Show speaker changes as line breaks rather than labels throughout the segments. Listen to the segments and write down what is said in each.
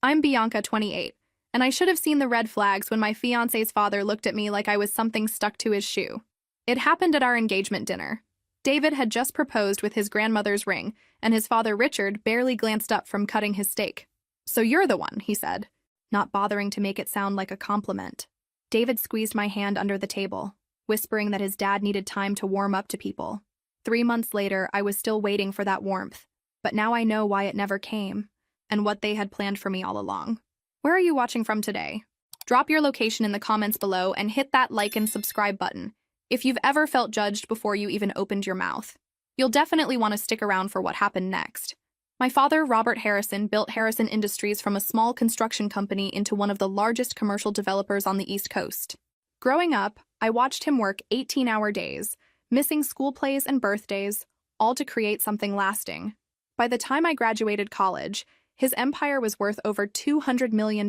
I'm Bianca, 28, and I should have seen the red flags when my fiancé's father looked at me like I was something stuck to his shoe. It happened at our engagement dinner. David had just proposed with his grandmother's ring, and his father Richard barely glanced up from cutting his steak. "So you're the one," he said, not bothering to make it sound like a compliment. David squeezed my hand under the table, whispering that his dad needed time to warm up to people. 3 months later, I was still waiting for that warmth, but now I know why it never came, and what they had planned for me all along. Where are you watching from today? Drop your location in the comments below and hit that like and subscribe button if you've ever felt judged before you even opened your mouth. You'll definitely want to stick around for what happened next. My father, Robert Harrison, built Harrison Industries from a small construction company into one of the largest commercial developers on the East Coast. Growing up, I watched him work 18-hour days, missing school plays and birthdays, all to create something lasting. By the time I graduated college, his empire was worth over $200 million.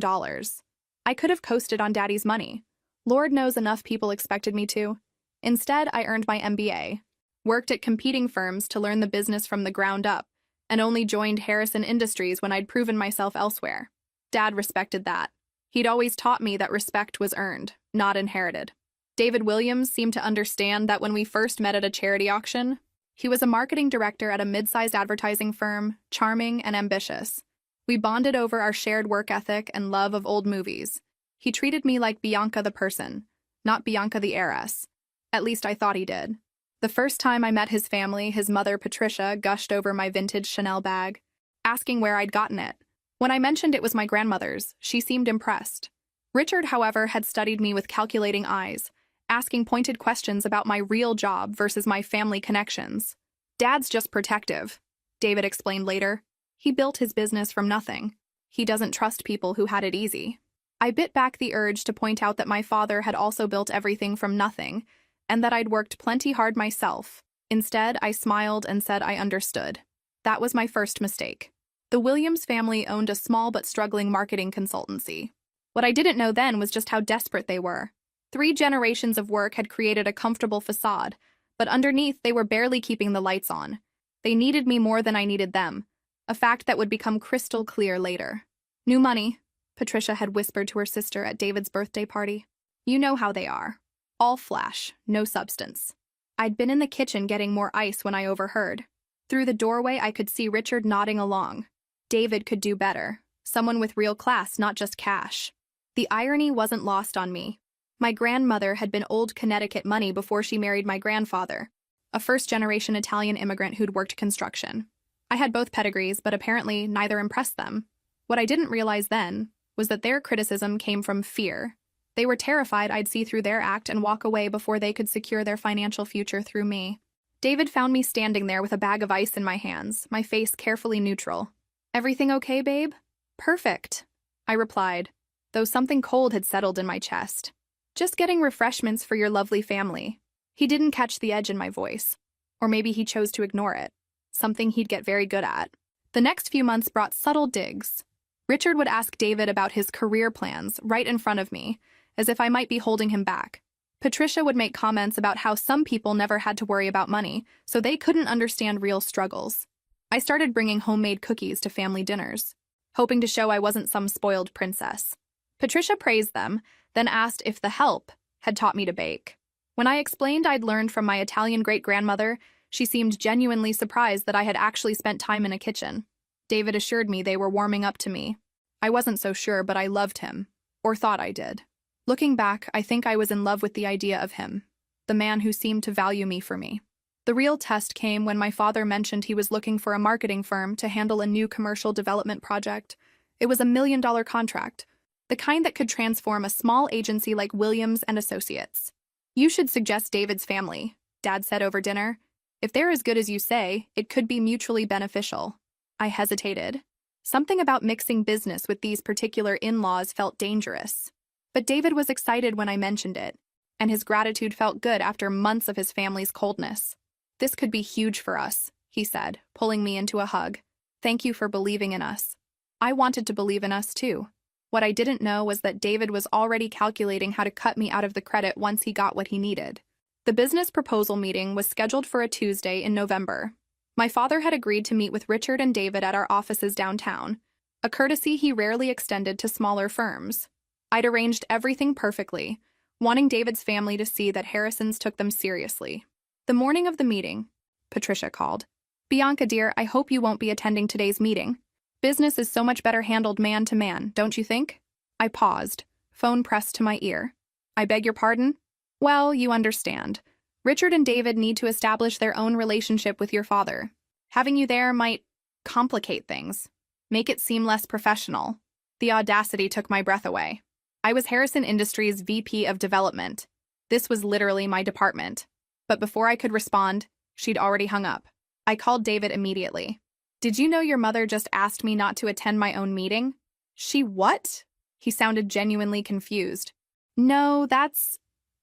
I could have coasted on Daddy's money. Lord knows enough people expected me to. Instead, I earned my MBA, worked at competing firms to learn the business from the ground up, and only joined Harrison Industries when I'd proven myself elsewhere. Dad respected that. He'd always taught me that respect was earned, not inherited. David Williams seemed to understand that when we first met at a charity auction. He was a marketing director at a mid-sized advertising firm, charming and ambitious. We bonded over our shared work ethic and love of old movies. He treated me like Bianca the person, not Bianca the heiress. At least I thought he did. The first time I met his family, his mother, Patricia, gushed over my vintage Chanel bag, asking where I'd gotten it. When I mentioned it was my grandmother's, she seemed impressed. Richard, however, had studied me with calculating eyes, asking pointed questions about my real job versus my family connections. "Dad's just protective," David explained later. "He built his business from nothing. He doesn't trust people who had it easy." I bit back the urge to point out that my father had also built everything from nothing, and that I'd worked plenty hard myself. Instead, I smiled and said I understood. That was my first mistake. The Williams family owned a small but struggling marketing consultancy. What I didn't know then was just how desperate they were. 3 generations of work had created a comfortable facade, but underneath they were barely keeping the lights on. They needed me more than I needed them, a fact that would become crystal clear later. "New money," Patricia had whispered to her sister at David's birthday party. "You know how they are. All flash, no substance." I'd been in the kitchen getting more ice when I overheard. Through the doorway, I could see Richard nodding along. David could do better. Someone with real class, not just cash. The irony wasn't lost on me. My grandmother had been old Connecticut money before she married my grandfather, a first-generation Italian immigrant who'd worked construction. I had both pedigrees, but apparently neither impressed them. What I didn't realize then was that their criticism came from fear. They were terrified I'd see through their act and walk away before they could secure their financial future through me. David found me standing there with a bag of ice in my hands, my face carefully neutral. "Everything okay, babe?" "Perfect," I replied, though something cold had settled in my chest. "Just getting refreshments for your lovely family." He didn't catch the edge in my voice. Or maybe he chose to ignore it, something he'd get very good at. The next few months brought subtle digs. Richard would ask David about his career plans right in front of me, as if I might be holding him back. Patricia would make comments about how some people never had to worry about money, so they couldn't understand real struggles. I started bringing homemade cookies to family dinners, hoping to show I wasn't some spoiled princess. Patricia praised them, then asked if the help had taught me to bake. When I explained I'd learned from my Italian great-grandmother, she seemed genuinely surprised that I had actually spent time in a kitchen. David assured me they were warming up to me. I wasn't so sure, but I loved him, or thought I did. Looking back, I think I was in love with the idea of him, the man who seemed to value me for me. The real test came when my father mentioned he was looking for a marketing firm to handle a new commercial development project. It was a $1 million contract, the kind that could transform a small agency like Williams and Associates. "You should suggest David's family," Dad said over dinner. "If they're as good as you say, it could be mutually beneficial." I hesitated. Something about mixing business with these particular in-laws felt dangerous. But David was excited when I mentioned it, and his gratitude felt good after months of his family's coldness. "This could be huge for us," he said, pulling me into a hug. "Thank you for believing in us." I wanted to believe in us too. What I didn't know was that David was already calculating how to cut me out of the credit once he got what he needed. The business proposal meeting was scheduled for a Tuesday in November. My father had agreed to meet with Richard and David at our offices downtown. a courtesy he rarely extended to smaller firms. I'd arranged everything perfectly, wanting David's family to see that Harrisons took them seriously. The morning of the meeting, Patricia called. "Bianca, dear, I hope you won't be attending today's meeting. Business is so much better handled man to man, don't you think?" I paused, phone pressed to my ear. "I beg your pardon?" "Well, you understand. Richard and David need to establish their own relationship with your father. Having you there might complicate things, make it seem less professional." The audacity took my breath away. I was Harrison Industries' VP of Development. This was literally my department. But before I could respond, she'd already hung up. I called David immediately. "Did you know your mother just asked me not to attend my own meeting?" "She what?" He sounded genuinely confused. "No,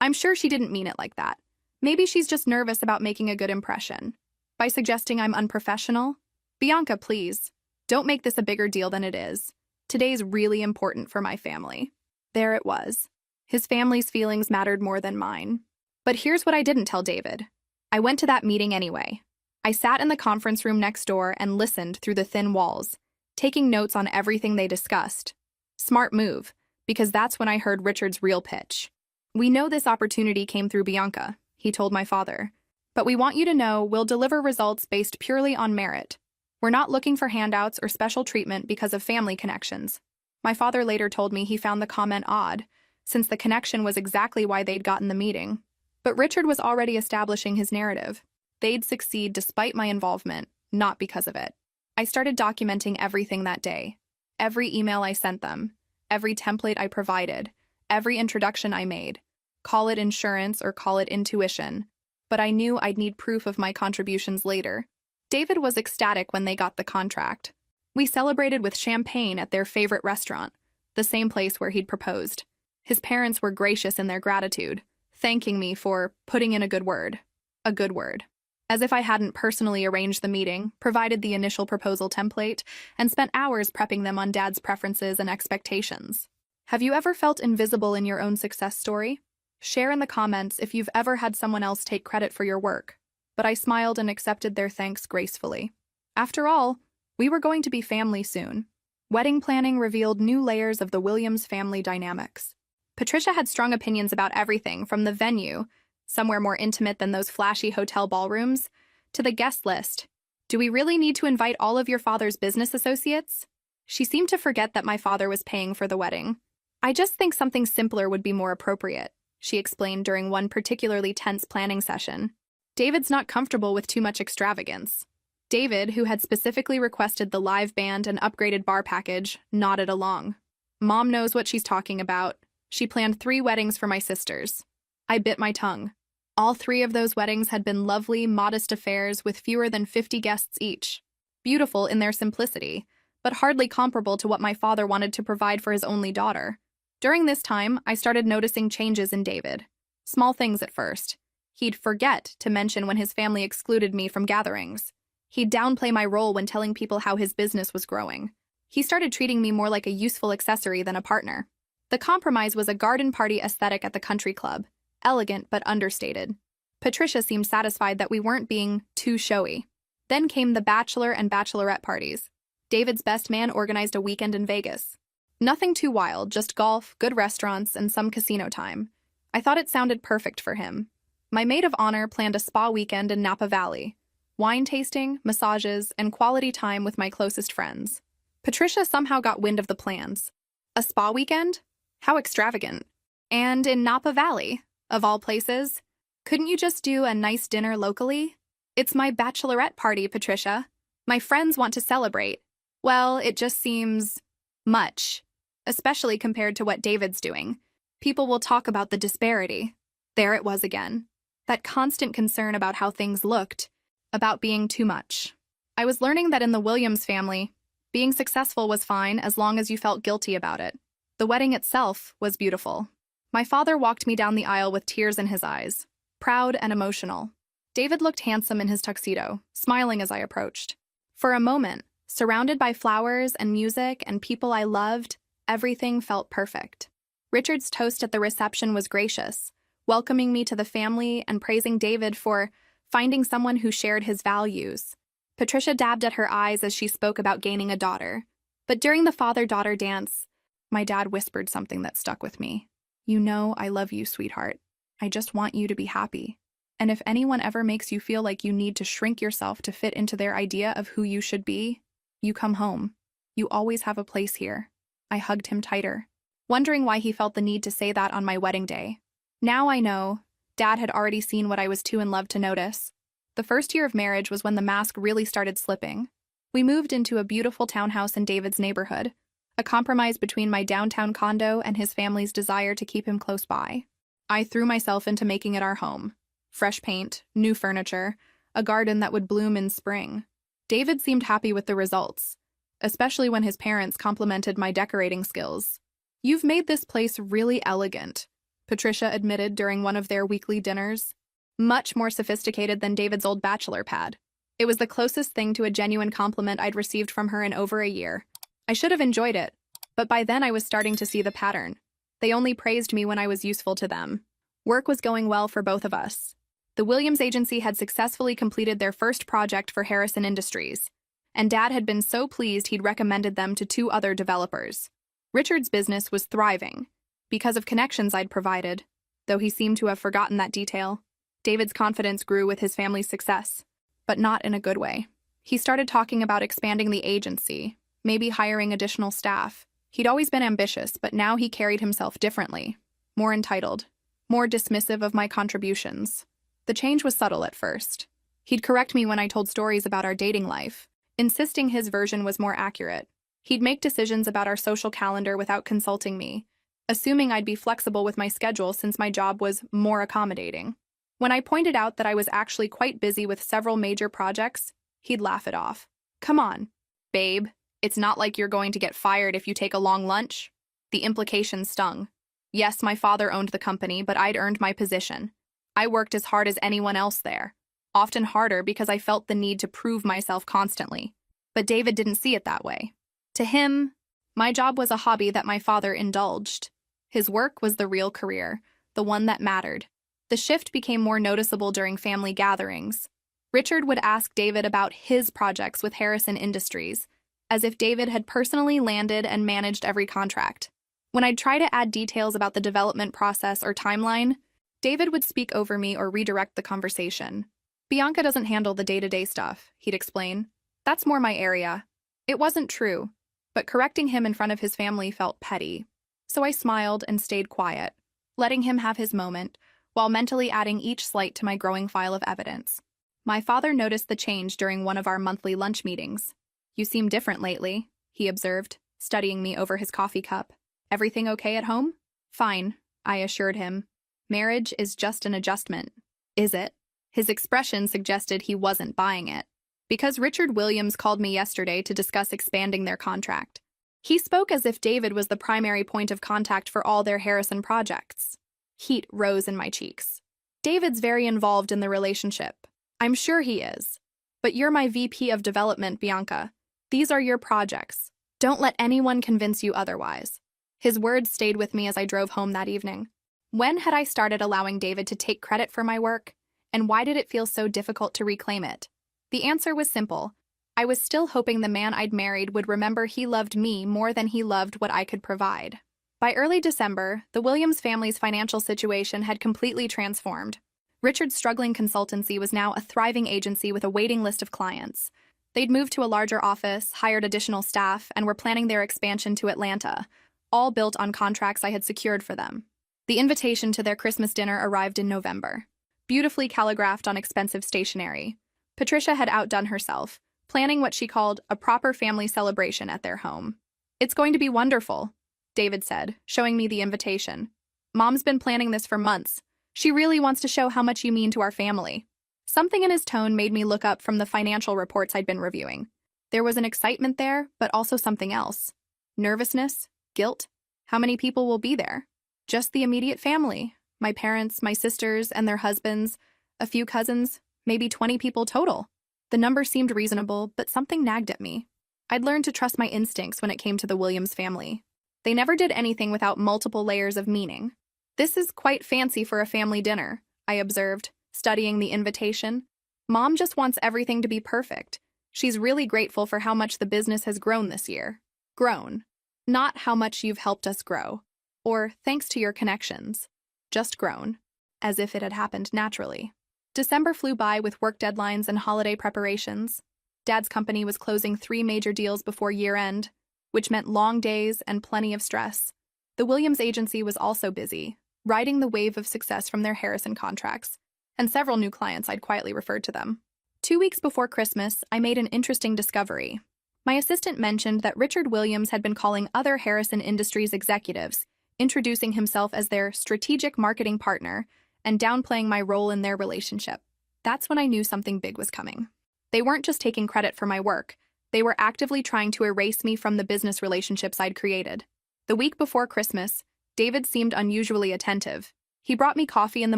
I'm sure she didn't mean it like that. Maybe she's just nervous about making a good impression. By suggesting I'm unprofessional? Bianca, please, don't make this a bigger deal than it is. Today's really important for my family." There it was. His family's feelings mattered more than mine. But here's what I didn't tell David. I went to that meeting anyway. I sat in the conference room next door and listened through the thin walls, taking notes on everything they discussed. Smart move, because that's when I heard Richard's real pitch. "We know this opportunity came through Bianca," he told my father. "But we want you to know we'll deliver results based purely on merit. We're not looking for handouts or special treatment because of family connections." My father later told me he found the comment odd, since the connection was exactly why they'd gotten the meeting. But Richard was already establishing his narrative. They'd succeed despite my involvement, not because of it. I started documenting everything that day. Every email I sent them, every template I provided, every introduction I made. Call it insurance or call it intuition. But I knew I'd need proof of my contributions later. David was ecstatic when they got the contract. We celebrated with champagne at their favorite restaurant, the same place where he'd proposed. His parents were gracious in their gratitude, thanking me for putting in a good word. A good word. As if I hadn't personally arranged the meeting, provided the initial proposal template, and spent hours prepping them on Dad's preferences and expectations. Have you ever felt invisible in your own success story? Share in the comments if you've ever had someone else take credit for your work. But I smiled and accepted their thanks gracefully. After all, we were going to be family soon. Wedding planning revealed new layers of the Williams family dynamics. Patricia had strong opinions about everything from the venue, somewhere more intimate than those flashy hotel ballrooms, to the guest list. "Do we really need to invite all of your father's business associates?" She seemed to forget that my father was paying for the wedding. "I just think something simpler would be more appropriate," she explained during one particularly tense planning session. "David's not comfortable with too much extravagance." David, who had specifically requested the live band and upgraded bar package, nodded along. "Mom knows what she's talking about. She planned 3 weddings for my sisters." I bit my tongue. All 3 of those weddings had been lovely, modest affairs with fewer than 50 guests each. Beautiful in their simplicity, but hardly comparable to what my father wanted to provide for his only daughter. During this time, I started noticing changes in David. Small things at first. He'd forget to mention when his family excluded me from gatherings. He'd downplay my role when telling people how his business was growing. He started treating me more like a useful accessory than a partner. The compromise was a garden party aesthetic at the country club, elegant but understated. Patricia seemed satisfied that we weren't being too showy. Then came the bachelor and bachelorette parties. David's best man organized a weekend in Vegas. Nothing too wild, just golf, good restaurants, and some casino time. I thought it sounded perfect for him. My maid of honor planned a spa weekend in Napa Valley. Wine tasting, massages, and quality time with my closest friends. Patricia somehow got wind of the plans. A spa weekend? How extravagant. And in Napa Valley, of all places. Couldn't you just do a nice dinner locally? "It's my bachelorette party, Patricia. My friends want to celebrate." Well, it just seems much, especially compared to what David's doing. People will talk about the disparity. There it was again. That constant concern about how things looked, about being too much. I was learning that in the Williams family, being successful was fine as long as you felt guilty about it. The wedding itself was beautiful. My father walked me down the aisle with tears in his eyes, proud and emotional. David looked handsome in his tuxedo, smiling as I approached. For a moment, surrounded by flowers and music and people I loved, everything felt perfect. Richard's toast at the reception was gracious, welcoming me to the family and praising David for finding someone who shared his values. Patricia dabbed at her eyes as she spoke about gaining a daughter. But during the father-daughter dance, my dad whispered something that stuck with me. "You know I love you, sweetheart. I just want you to be happy. And if anyone ever makes you feel like you need to shrink yourself to fit into their idea of who you should be, you come home. You always have a place here." I hugged him tighter, wondering why he felt the need to say that on my wedding day. Now I know, Dad had already seen what I was too in love to notice. The first year of marriage was when the mask really started slipping. We moved into a beautiful townhouse in David's neighborhood, a compromise between my downtown condo and his family's desire to keep him close by. I threw myself into making it our home. Fresh paint, new furniture, a garden that would bloom in spring. David seemed happy with the results, especially when his parents complimented my decorating skills. "You've made this place really elegant," Patricia admitted during one of their weekly dinners. Much more sophisticated than David's old bachelor pad. It was the closest thing to a genuine compliment I'd received from her in over a year. I should have enjoyed it, but by then I was starting to see the pattern. They only praised me when I was useful to them. Work was going well for both of us. The Williams agency had successfully completed their first project for Harrison Industries, and Dad had been so pleased he'd recommended them to 2 other developers. Richard's business was thriving, because of connections I'd provided, though he seemed to have forgotten that detail. David's confidence grew with his family's success, but not in a good way. He started talking about expanding the agency, maybe hiring additional staff. He'd always been ambitious, but now he carried himself differently, more entitled, more dismissive of my contributions. The change was subtle at first. He'd correct me when I told stories about our dating life, insisting his version was more accurate. He'd make decisions about our social calendar without consulting me, assuming I'd be flexible with my schedule since my job was more accommodating. When I pointed out that I was actually quite busy with several major projects, he'd laugh it off. "Come on, babe, it's not like you're going to get fired if you take a long lunch." The implication stung. Yes, my father owned the company, but I'd earned my position. I worked as hard as anyone else there, often harder because I felt the need to prove myself constantly. But David didn't see it that way. To him, my job was a hobby that my father indulged. His work was the real career, the one that mattered. The shift became more noticeable during family gatherings. Richard would ask David about his projects with Harrison Industries, as if David had personally landed and managed every contract. When I'd try to add details about the development process or timeline, David would speak over me or redirect the conversation. "Bianca doesn't handle the day-to-day stuff," he'd explain. "That's more my area." It wasn't true, but correcting him in front of his family felt petty. So I smiled and stayed quiet, letting him have his moment, while mentally adding each slight to my growing file of evidence. My father noticed the change during one of our monthly lunch meetings. "You seem different lately," he observed, studying me over his coffee cup. "Everything okay at home?" "Fine," I assured him. "Marriage is just an adjustment." "Is it?" His expression suggested he wasn't buying it. "Because Richard Williams called me yesterday to discuss expanding their contract." He spoke as if David was the primary point of contact for all their Harrison projects. Heat rose in my cheeks. "David's very involved in the relationship. I'm sure he is. But you're my VP of development, Bianca. These are your projects. Don't let anyone convince you otherwise." His words stayed with me as I drove home that evening. When had I started allowing David to take credit for my work? And why did it feel so difficult to reclaim it? The answer was simple. I was still hoping the man I'd married would remember he loved me more than he loved what I could provide. By early December, the Williams family's financial situation had completely transformed. Richard's struggling consultancy was now a thriving agency with a waiting list of clients. They'd moved to a larger office, hired additional staff, and were planning their expansion to Atlanta, all built on contracts I had secured for them. The invitation to their Christmas dinner arrived in November, beautifully calligraphed on expensive stationery. Patricia had outdone herself, planning what she called a proper family celebration at their home. "It's going to be wonderful," David said, showing me the invitation. "Mom's been planning this for months. She really wants to show how much you mean to our family." Something in his tone made me look up from the financial reports I'd been reviewing. There was an excitement there, but also something else. Nervousness, guilt. How many people will be there? Just the immediate family. My parents, my sisters, and their husbands, a few cousins, maybe 20 people total. The number seemed reasonable, but something nagged at me. I'd learned to trust my instincts when it came to the Williams family. They never did anything without multiple layers of meaning. "This is quite fancy for a family dinner," I observed, studying the invitation. "Mom just wants everything to be perfect. She's really grateful for how much the business has grown this year." Grown. Not how much you've helped us grow, or thanks to your connections. Just grown. As if it had happened naturally. December flew by with work deadlines and holiday preparations. Dad's company was closing 3 major deals before year-end, which meant long days and plenty of stress. The Williams agency was also busy, riding the wave of success from their Harrison contracts, and several new clients I'd quietly referred to them. 2 weeks before Christmas, I made an interesting discovery. My assistant mentioned that Richard Williams had been calling other Harrison Industries executives, introducing himself as their strategic marketing partner, and downplaying my role in their relationship. That's when I knew something big was coming. They weren't just taking credit for my work, they were actively trying to erase me from the business relationships I'd created. The week before Christmas, David seemed unusually attentive. He brought me coffee in the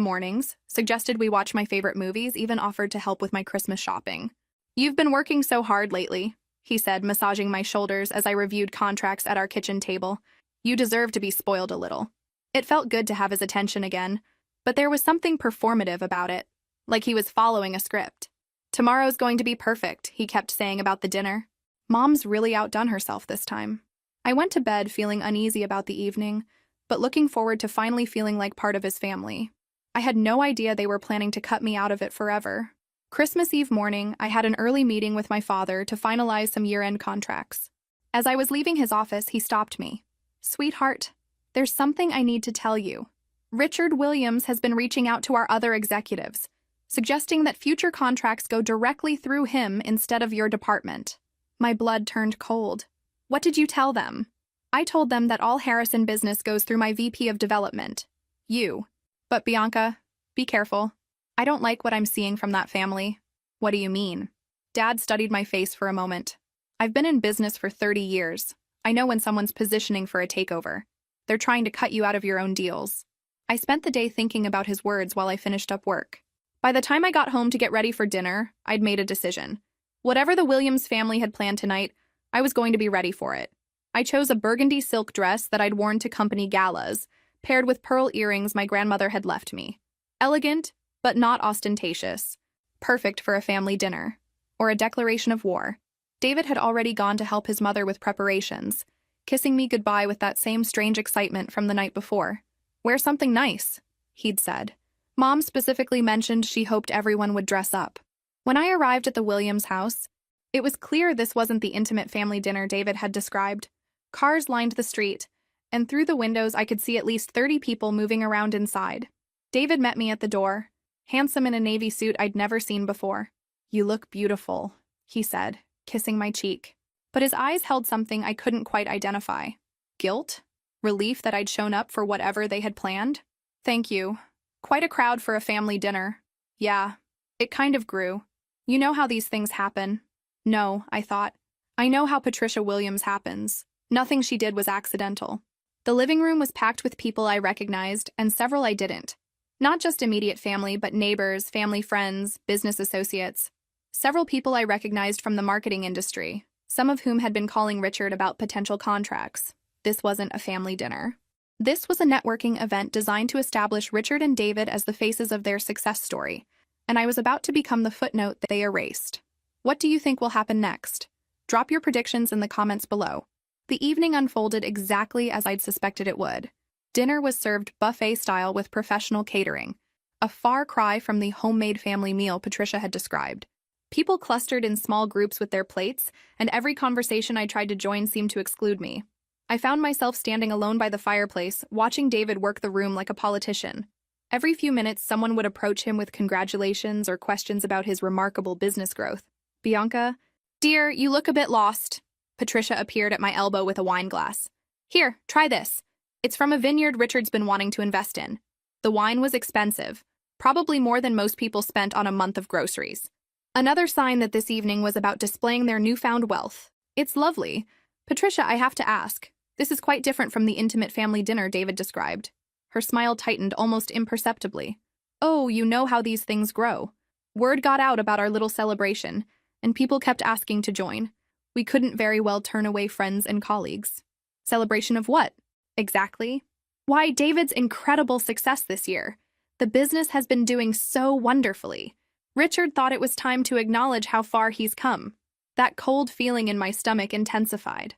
mornings, suggested we watch my favorite movies, even offered to help with my Christmas shopping. "You've been working so hard lately," he said, massaging my shoulders as I reviewed contracts at our kitchen table. "You deserve to be spoiled a little." It felt good to have his attention again, but there was something performative about it, like he was following a script. "Tomorrow's going to be perfect," he kept saying about the dinner. Mom's really outdone herself this time. I went to bed feeling uneasy about the evening, but looking forward to finally feeling like part of his family. I had no idea they were planning to cut me out of it forever. Christmas Eve morning, I had an early meeting with my father to finalize some year-end contracts. As I was leaving his office, he stopped me. "Sweetheart, there's something I need to tell you. Richard Williams has been reaching out to our other executives, suggesting that future contracts go directly through him instead of your department." My blood turned cold. "What did you tell them?" "I told them that all Harrison business goes through my VP of development. You. But Bianca, be careful. I don't like what I'm seeing from that family." "What do you mean?" Dad studied my face for a moment. "I've been in business for 30 years. I know when someone's positioning for a takeover. They're trying to cut you out of your own deals." I spent the day thinking about his words while I finished up work. By the time I got home to get ready for dinner, I'd made a decision. Whatever the Williams family had planned tonight, I was going to be ready for it. I chose a burgundy silk dress that I'd worn to company galas, paired with pearl earrings my grandmother had left me. Elegant, but not ostentatious. Perfect for a family dinner. Or a declaration of war. David had already gone to help his mother with preparations, kissing me goodbye with that same strange excitement from the night before. "Wear something nice," he'd said. Mom specifically mentioned she hoped everyone would dress up. When I arrived at the Williams house, it was clear this wasn't the intimate family dinner David had described. Cars lined the street, and through the windows I could see at least 30 people moving around inside. David met me at the door, handsome in a navy suit I'd never seen before. "You look beautiful," he said, kissing my cheek. But his eyes held something I couldn't quite identify. Guilt? Relief that I'd shown up for whatever they had planned? "Thank you. Quite a crowd for a family dinner." "Yeah, it kind of grew. You know how these things happen." "No," I thought. "I know how Patricia Williams happens. Nothing she did was accidental." The living room was packed with people I recognized, and several I didn't. Not just immediate family, but neighbors, family friends, business associates. Several people I recognized from the marketing industry, some of whom had been calling Richard about potential contracts. This wasn't a family dinner. This was a networking event designed to establish Richard and David as the faces of their success story, and I was about to become the footnote that they erased. What do you think will happen next? Drop your predictions in the comments below. The evening unfolded exactly as I'd suspected it would. Dinner was served buffet style with professional catering, a far cry from the homemade family meal Patricia had described. People clustered in small groups with their plates, and every conversation I tried to join seemed to exclude me. I found myself standing alone by the fireplace, watching David work the room like a politician. Every few minutes, someone would approach him with congratulations or questions about his remarkable business growth. "Bianca, dear, you look a bit lost." Patricia appeared at my elbow with a wine glass. "Here, try this. It's from a vineyard Richard's been wanting to invest in." The wine was expensive, probably more than most people spent on a month of groceries. Another sign that this evening was about displaying their newfound wealth. "It's lovely. Patricia, I have to ask. This is quite different from the intimate family dinner David described." Her smile tightened almost imperceptibly. "Oh, you know how these things grow. Word got out about our little celebration, and people kept asking to join. We couldn't very well turn away friends and colleagues." "Celebration of what? Exactly?" "Why, David's incredible success this year. The business has been doing so wonderfully. Richard thought it was time to acknowledge how far he's come." That cold feeling in my stomach intensified.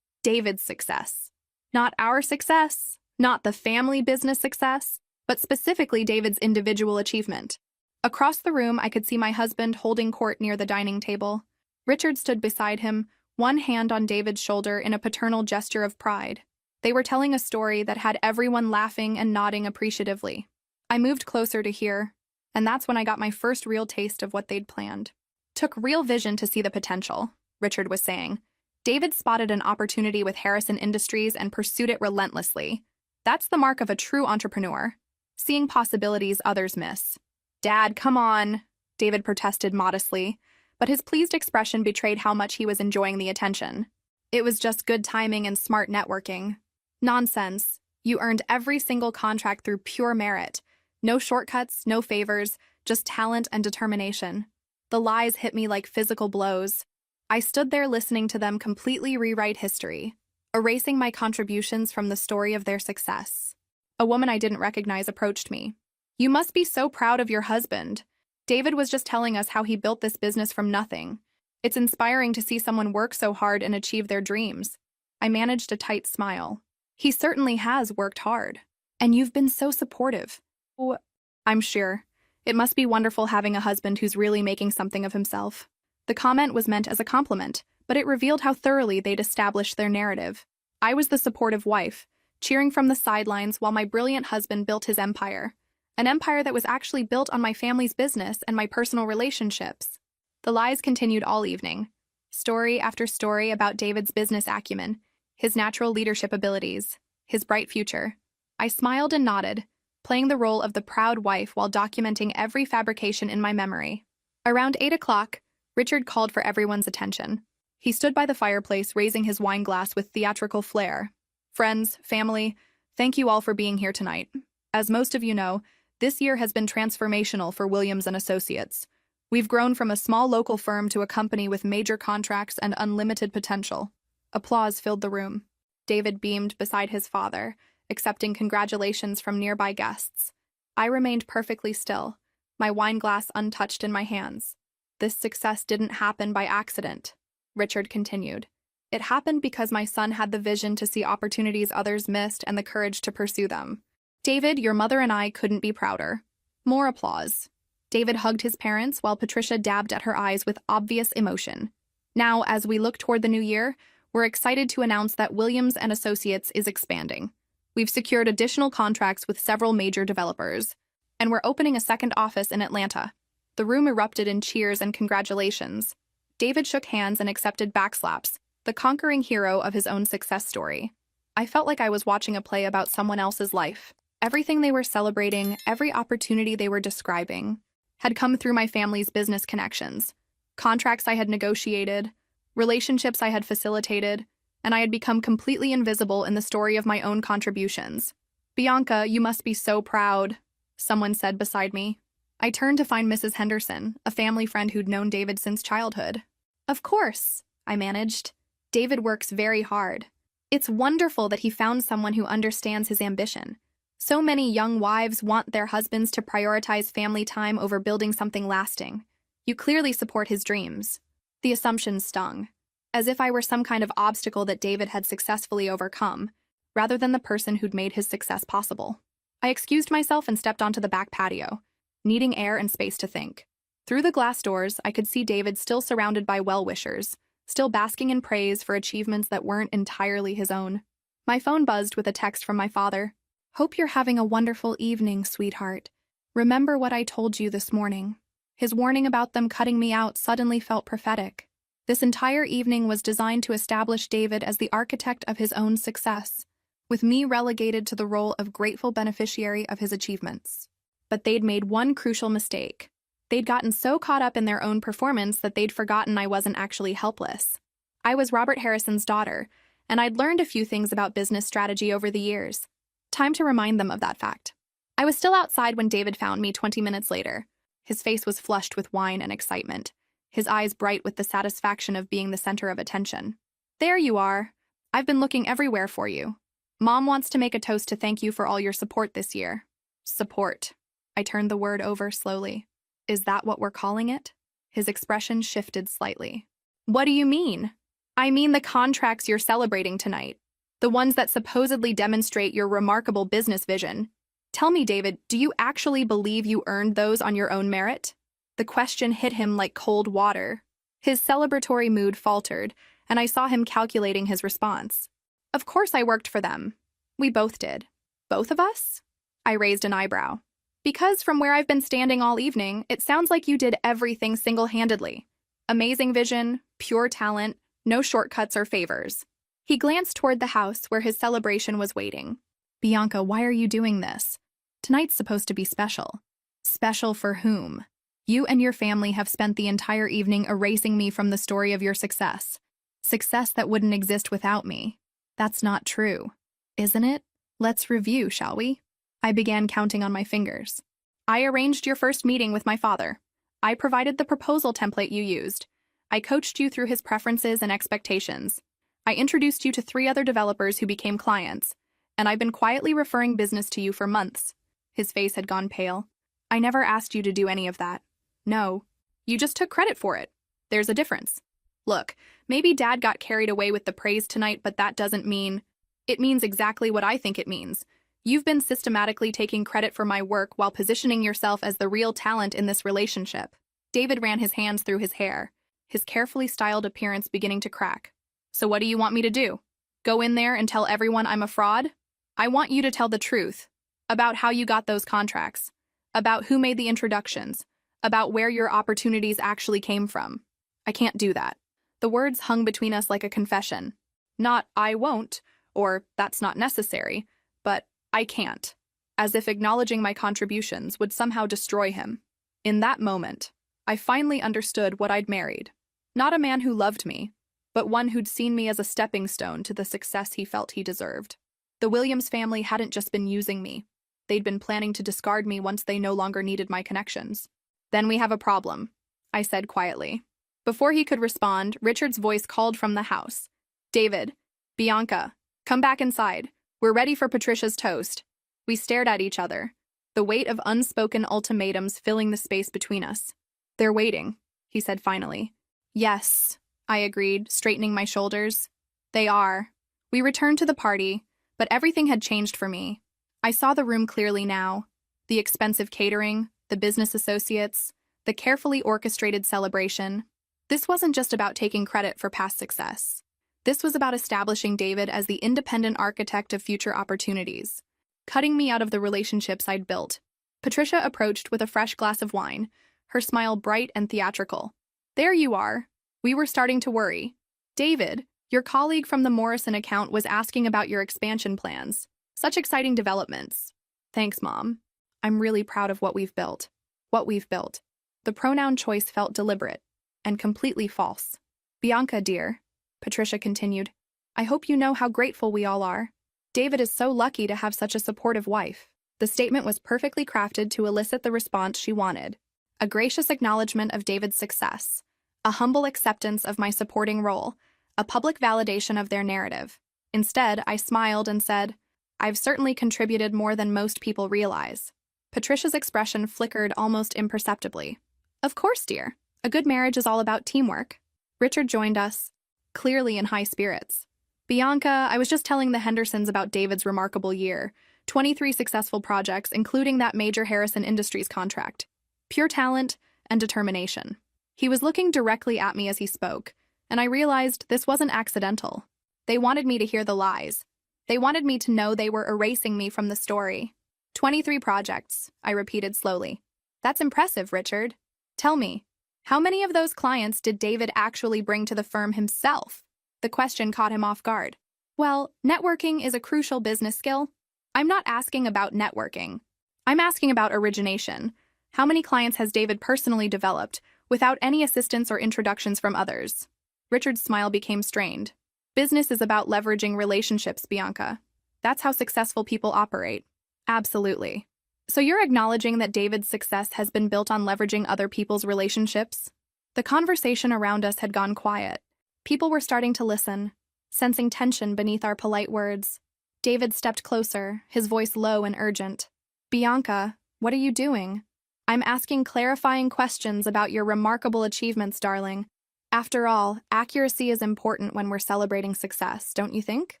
David's success. Not our success, not the family business success, but specifically David's individual achievement. Across the room, I could see my husband holding court near the dining table. Richard stood beside him, one hand on David's shoulder in a paternal gesture of pride. They were telling a story that had everyone laughing and nodding appreciatively. I moved closer to hear, and that's when I got my first real taste of what they'd planned. Took real vision to see the potential, Richard was saying. David spotted an opportunity with Harrison Industries and pursued it relentlessly. That's the mark of a true entrepreneur, seeing possibilities others miss. Dad, come on, David protested modestly, but his pleased expression betrayed how much he was enjoying the attention. It was just good timing and smart networking. Nonsense. You earned every single contract through pure merit. No shortcuts, no favors, just talent and determination. The lies hit me like physical blows. I stood there listening to them completely rewrite history, erasing my contributions from the story of their success. A woman I didn't recognize approached me. You must be so proud of your husband. David was just telling us how he built this business from nothing. It's inspiring to see someone work so hard and achieve their dreams. I managed a tight smile. He certainly has worked hard. And you've been so supportive. Oh, I'm sure. It must be wonderful having a husband who's really making something of himself. The comment was meant as a compliment, but it revealed how thoroughly they'd established their narrative. I was the supportive wife, cheering from the sidelines while my brilliant husband built his empire. An empire that was actually built on my family's business and my personal relationships. The lies continued all evening. Story after story about David's business acumen, his natural leadership abilities, his bright future. I smiled and nodded, playing the role of the proud wife while documenting every fabrication in my memory. Around 8 o'clock, Richard called for everyone's attention. He stood by the fireplace, raising his wine glass with theatrical flair. Friends, family, thank you all for being here tonight. As most of you know, this year has been transformational for Williams & Associates. We've grown from a small local firm to a company with major contracts and unlimited potential. Applause filled the room. David beamed beside his father, accepting congratulations from nearby guests. I remained perfectly still, my wine glass untouched in my hands. This success didn't happen by accident, Richard continued. It happened because my son had the vision to see opportunities others missed and the courage to pursue them. David, your mother and I couldn't be prouder. More applause. David hugged his parents while Patricia dabbed at her eyes with obvious emotion. Now, as we look toward the new year, we're excited to announce that Williams & Associates is expanding. We've secured additional contracts with several major developers, and we're opening a second office in Atlanta. The room erupted in cheers and congratulations. David shook hands and accepted backslaps, the conquering hero of his own success story. I felt like I was watching a play about someone else's life. Everything they were celebrating, every opportunity they were describing, had come through my family's business connections. Contracts I had negotiated, relationships I had facilitated, and I had become completely invisible in the story of my own contributions. Bianca, you must be so proud, someone said beside me. I turned to find Mrs. Henderson, a family friend who'd known David since childhood. Of course, I managed. David works very hard. It's wonderful that he found someone who understands his ambition. So many young wives want their husbands to prioritize family time over building something lasting. You clearly support his dreams. The assumption stung, as if I were some kind of obstacle that David had successfully overcome, rather than the person who'd made his success possible. I excused myself and stepped onto the back patio, needing air and space to think. Through the glass doors, I could see David still surrounded by well-wishers, still basking in praise for achievements that weren't entirely his own. My phone buzzed with a text from my father. Hope you're having a wonderful evening, sweetheart. Remember what I told you this morning. His warning about them cutting me out suddenly felt prophetic. This entire evening was designed to establish David as the architect of his own success, with me relegated to the role of grateful beneficiary of his achievements. But they'd made one crucial mistake. They'd gotten so caught up in their own performance that they'd forgotten I wasn't actually helpless. I was Robert Harrison's daughter, and I'd learned a few things about business strategy over the years. Time to remind them of that fact. I was still outside when David found me 20 minutes later. His face was flushed with wine and excitement, his eyes bright with the satisfaction of being the center of attention. There you are. I've been looking everywhere for you. Mom wants to make a toast to thank you for all your support this year. Support. I turned the word over slowly. Is that what we're calling it? His expression shifted slightly. What do you mean? I mean the contracts you're celebrating tonight. The ones that supposedly demonstrate your remarkable business vision. Tell me, David, do you actually believe you earned those on your own merit? The question hit him like cold water. His celebratory mood faltered, and I saw him calculating his response. Of course I worked for them. We both did. Both of us? I raised an eyebrow. Because from where I've been standing all evening, it sounds like you did everything single-handedly. Amazing vision, pure talent, no shortcuts or favors. He glanced toward the house where his celebration was waiting. Bianca, why are you doing this? Tonight's supposed to be special. Special for whom? You and your family have spent the entire evening erasing me from the story of your success. Success that wouldn't exist without me. That's not true, isn't it? Let's review, shall we? I began counting on my fingers. I arranged your first meeting with my father. I provided the proposal template you used. I coached you through his preferences and expectations. I introduced you to 3 other developers who became clients, and I've been quietly referring business to you for months. His face had gone pale. I never asked you to do any of that. No. You just took credit for it. There's a difference. Look, maybe Dad got carried away with the praise tonight, but that doesn't mean... It means exactly what I think it means. You've been systematically taking credit for my work while positioning yourself as the real talent in this relationship. David ran his hands through his hair, his carefully styled appearance beginning to crack. So what do you want me to do? Go in there and tell everyone I'm a fraud? I want you to tell the truth. About how you got those contracts. About who made the introductions. About where your opportunities actually came from. I can't do that. The words hung between us like a confession. Not, I won't, or that's not necessary, but I can't. As if acknowledging my contributions would somehow destroy him. In that moment, I finally understood what I'd married. Not a man who loved me, but one who'd seen me as a stepping stone to the success he felt he deserved. The Williams family hadn't just been using me. They'd been planning to discard me once they no longer needed my connections. Then we have a problem, I said quietly. Before he could respond, Richard's voice called from the house. David, Bianca, come back inside. We're ready for Patricia's toast. We stared at each other, the weight of unspoken ultimatums filling the space between us. They're waiting, he said finally. Yes, I agreed, straightening my shoulders. They are. We returned to the party, but everything had changed for me. I saw the room clearly now. The expensive catering, the business associates, the carefully orchestrated celebration. This wasn't just about taking credit for past success. This was about establishing David as the independent architect of future opportunities, cutting me out of the relationships I'd built. Patricia approached with a fresh glass of wine, her smile bright and theatrical. There you are. We were starting to worry. David, your colleague from the Morrison account was asking about your expansion plans. Such exciting developments. Thanks, Mom. I'm really proud of what we've built. What we've built. The pronoun choice felt deliberate and completely false. Bianca, dear, Patricia continued, I hope you know how grateful we all are. David is so lucky to have such a supportive wife. The statement was perfectly crafted to elicit the response she wanted. A gracious acknowledgement of David's success. A humble acceptance of my supporting role. A public validation of their narrative. Instead, I smiled and said, I've certainly contributed more than most people realize. Patricia's expression flickered almost imperceptibly. Of course, dear. A good marriage is all about teamwork. Richard joined us, clearly in high spirits. Bianca, I was just telling the Hendersons about David's remarkable year. 23 successful projects, including that major Harrison Industries contract. Pure talent and determination. He was looking directly at me as he spoke, and I realized this wasn't accidental. They wanted me to hear the lies. They wanted me to know they were erasing me from the story. 23 projects, I repeated slowly. That's impressive, Richard. Tell me, how many of those clients did David actually bring to the firm himself? The question caught him off guard. Well, networking is a crucial business skill. I'm not asking about networking. I'm asking about origination. How many clients has David personally developed, without any assistance or introductions from others? Richard's smile became strained. Business is about leveraging relationships, Bianca. That's how successful people operate. Absolutely. So you're acknowledging that David's success has been built on leveraging other people's relationships? The conversation around us had gone quiet. People were starting to listen, sensing tension beneath our polite words. David stepped closer, his voice low and urgent. Bianca, what are you doing? I'm asking clarifying questions about your remarkable achievements, darling. After all, accuracy is important when we're celebrating success, don't you think?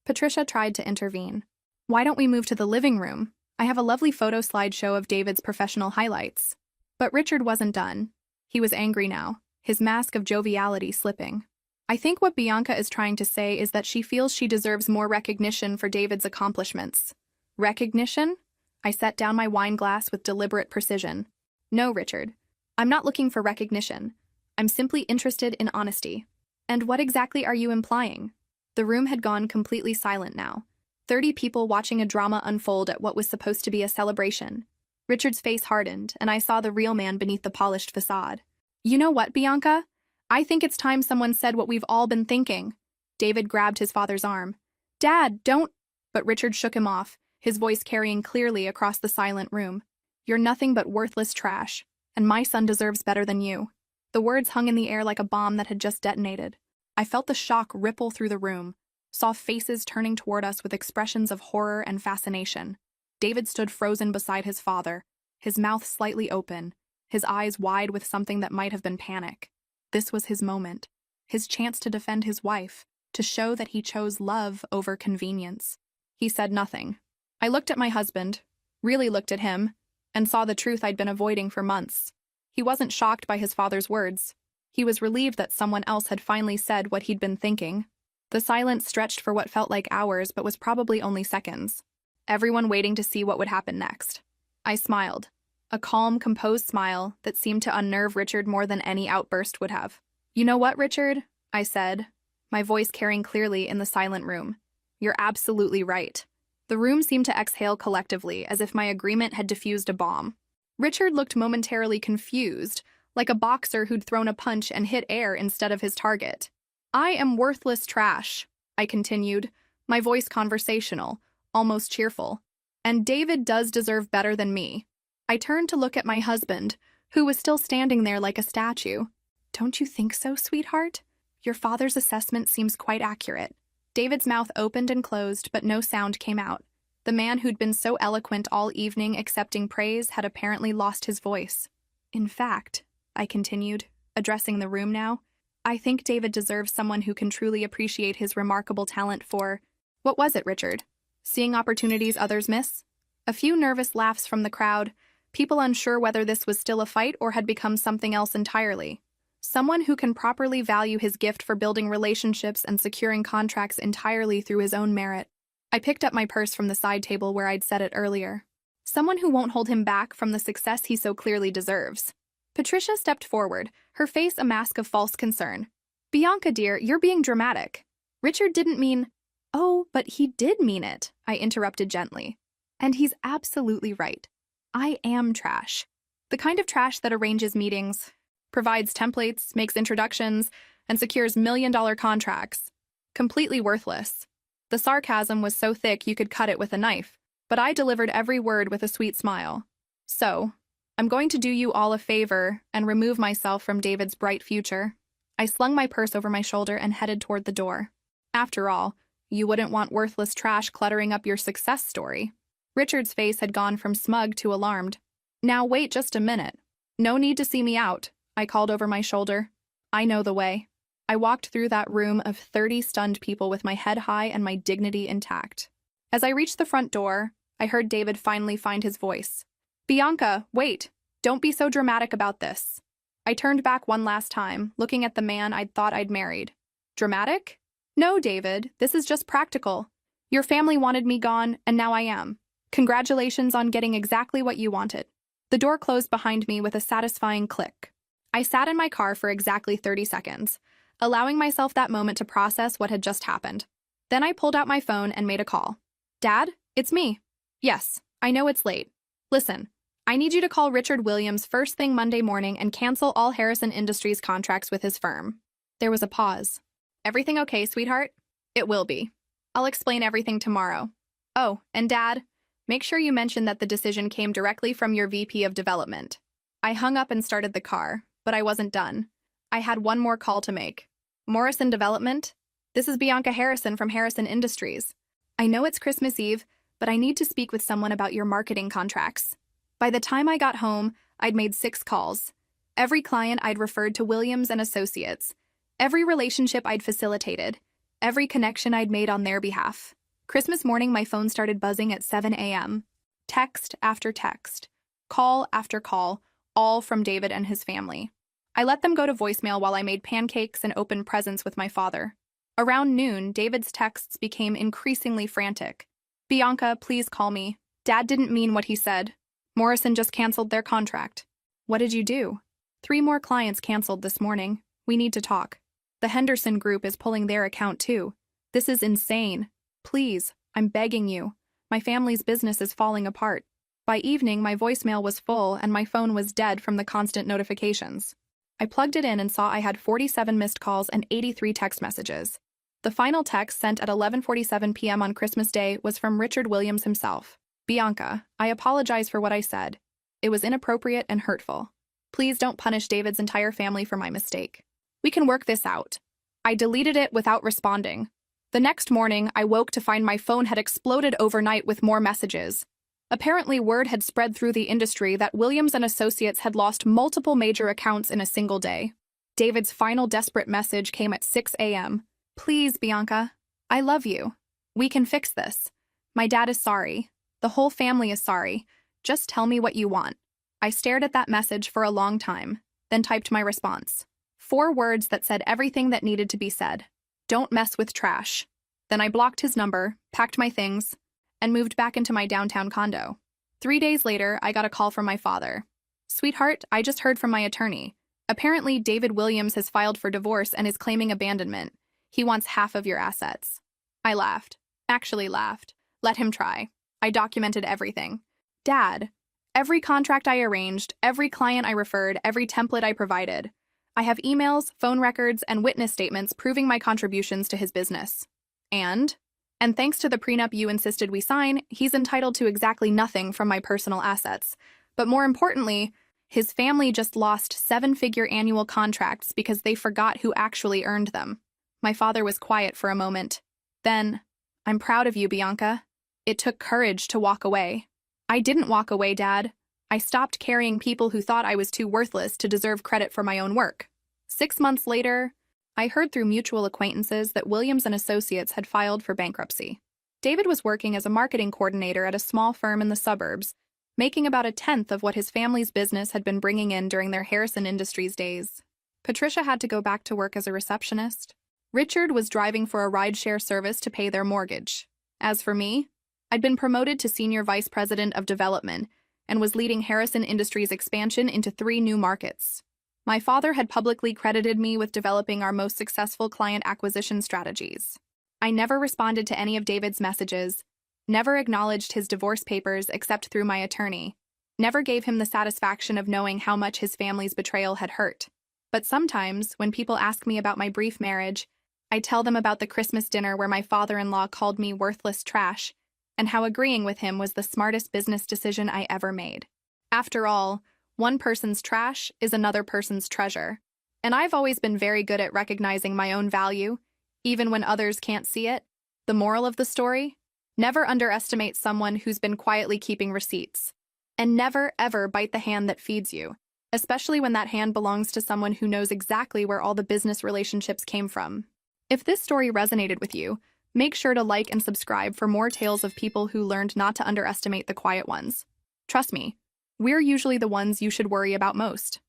Patricia tried to intervene. Why don't we move to the living room? I have a lovely photo slideshow of David's professional highlights. But Richard wasn't done. He was angry now, his mask of joviality slipping. I think what Bianca is trying to say is that she feels she deserves more recognition for David's accomplishments. Recognition? I set down my wine glass with deliberate precision. No, Richard. I'm not looking for recognition. I'm simply interested in honesty. And what exactly are you implying? The room had gone completely silent now. 30 people watching a drama unfold at what was supposed to be a celebration. Richard's face hardened, and I saw the real man beneath the polished facade. You know what, Bianca? I think it's time someone said what we've all been thinking. David grabbed his father's arm. Dad, don't... But Richard shook him off, his voice carrying clearly across the silent room. You're nothing but worthless trash, and my son deserves better than you. The words hung in the air like a bomb that had just detonated. I felt the shock ripple through the room, saw faces turning toward us with expressions of horror and fascination. David stood frozen beside his father, his mouth slightly open, his eyes wide with something that might have been panic. This was his moment, his chance to defend his wife, to show that he chose love over convenience. He said nothing. I looked at my husband, really looked at him, and saw the truth I'd been avoiding for months. He wasn't shocked by his father's words. He was relieved that someone else had finally said what he'd been thinking. The silence stretched for what felt like hours but was probably only seconds. Everyone waiting to see what would happen next. I smiled, a calm, composed smile that seemed to unnerve Richard more than any outburst would have. You know what, Richard? I said, my voice carrying clearly in the silent room. You're absolutely right. The room seemed to exhale collectively, as if my agreement had diffused a bomb. Richard looked momentarily confused, like a boxer who'd thrown a punch and hit air instead of his target. I am worthless trash, I continued, my voice conversational, almost cheerful. And David does deserve better than me. I turned to look at my husband, who was still standing there like a statue. Don't you think so, sweetheart? Your father's assessment seems quite accurate. David's mouth opened and closed, but no sound came out. The man who'd been so eloquent all evening accepting praise had apparently lost his voice. In fact, I continued, addressing the room now, I think David deserves someone who can truly appreciate his remarkable talent for... What was it, Richard? Seeing opportunities others miss? A few nervous laughs from the crowd, people unsure whether this was still a fight or had become something else entirely. Someone who can properly value his gift for building relationships and securing contracts entirely through his own merit. I picked up my purse from the side table where I'd set it earlier. Someone who won't hold him back from the success he so clearly deserves. Patricia stepped forward, her face a mask of false concern. Bianca, dear, you're being dramatic. Richard didn't mean... Oh, but he did mean it, I interrupted gently. And he's absolutely right. I am trash. The kind of trash that arranges meetings, provides templates, makes introductions, and secures million-dollar contracts. Completely worthless. The sarcasm was so thick you could cut it with a knife, but I delivered every word with a sweet smile. So, I'm going to do you all a favor and remove myself from David's bright future. I slung my purse over my shoulder and headed toward the door. After all, you wouldn't want worthless trash cluttering up your success story. Richard's face had gone from smug to alarmed. Now wait just a minute. No need to see me out, I called over my shoulder. I know the way. I walked through that room of 30 stunned people with my head high and my dignity intact. As I reached the front door, I heard David finally find his voice. Bianca, wait. Don't be so dramatic about this. I turned back one last time, looking at the man I'd thought I'd married. Dramatic? No, David, this is just practical. Your family wanted me gone, and now I am. Congratulations on getting exactly what you wanted. The door closed behind me with a satisfying click. I sat in my car for exactly 30 seconds, allowing myself that moment to process what had just happened. Then I pulled out my phone and made a call. Dad, it's me. Yes, I know it's late. Listen, I need you to call Richard Williams first thing Monday morning and cancel all Harrison Industries contracts with his firm. There was a pause. Everything okay, sweetheart? It will be. I'll explain everything tomorrow. Oh, and Dad, make sure you mention that the decision came directly from your VP of Development. I hung up and started the car, but I wasn't done. I had one more call to make. Morrison Development? This is Bianca Harrison from Harrison Industries. I know it's Christmas Eve, but I need to speak with someone about your marketing contracts. By the time I got home, I'd made 6 calls. Every client I'd referred to Williams and Associates, Every relationship I'd facilitated, every connection I'd made on their behalf. Christmas morning, my phone started buzzing at 7 a.m. Text after text, call after call, all from David and his family. I let them go to voicemail while I made pancakes and opened presents with my father. Around noon, David's texts became increasingly frantic. "Bianca, please call me. Dad didn't mean what he said. Morrison just canceled their contract." "What did you do?" "3 more clients canceled this morning. We need to talk. The Henderson Group is pulling their account too. This is insane. Please, I'm begging you. My family's business is falling apart." By evening, my voicemail was full and my phone was dead from the constant notifications. I plugged it in and saw I had 47 missed calls and 83 text messages. The final text, sent at 11:47 p.m. on Christmas Day, was from Richard Williams himself. "Bianca, I apologize for what I said. It was inappropriate and hurtful. Please don't punish David's entire family for my mistake. We can work this out." I deleted it without responding. The next morning, I woke to find my phone had exploded overnight with more messages. Apparently, word had spread through the industry that Williams and Associates had lost multiple major accounts in a single day. David's final desperate message came at 6 a.m. "Please, Bianca, I love you. We can fix this. My dad is sorry. The whole family is sorry. Just tell me what you want." I stared at that message for a long time, then typed my response. 4 words that said everything that needed to be said. "Don't mess with trash." Then I blocked his number, packed my things, and moved back into my downtown condo. 3 days later, I got a call from my father. "Sweetheart, I just heard from my attorney. Apparently, David Williams has filed for divorce and is claiming abandonment. He wants half of your assets." I laughed. Actually laughed. Let him try. I documented everything. "Dad, every contract I arranged, every client I referred, every template I provided. I have emails, phone records, and witness statements proving my contributions to his business. And thanks to the prenup you insisted we sign, he's entitled to exactly nothing from my personal assets. But more importantly, his family just lost 7-figure annual contracts because they forgot who actually earned them." My father was quiet for a moment. Then, "I'm proud of you, Bianca. It took courage to walk away." "I didn't walk away, Dad. I stopped carrying people who thought I was too worthless to deserve credit for my own work." 6 months later, I heard through mutual acquaintances that Williams and Associates had filed for bankruptcy. David was working as a marketing coordinator at a small firm in the suburbs, making about 1/10 of what his family's business had been bringing in during their Harrison Industries days. Patricia had to go back to work as a receptionist. Richard was driving for a rideshare service to pay their mortgage. As for me, I'd been promoted to Senior Vice President of Development and was leading Harrison Industries' expansion into 3 new markets. My father had publicly credited me with developing our most successful client acquisition strategies. I never responded to any of David's messages, never acknowledged his divorce papers except through my attorney, never gave him the satisfaction of knowing how much his family's betrayal had hurt. But sometimes, when people ask me about my brief marriage, I tell them about the Christmas dinner where my father-in-law called me worthless trash, and how agreeing with him was the smartest business decision I ever made. After all, one person's trash is another person's treasure. And I've always been very good at recognizing my own value, even when others can't see it. The moral of the story? Never underestimate someone who's been quietly keeping receipts. And never, ever bite the hand that feeds you, especially when that hand belongs to someone who knows exactly where all the business relationships came from. If this story resonated with you, make sure to like and subscribe for more tales of people who learned not to underestimate the quiet ones. Trust me, we're usually the ones you should worry about most.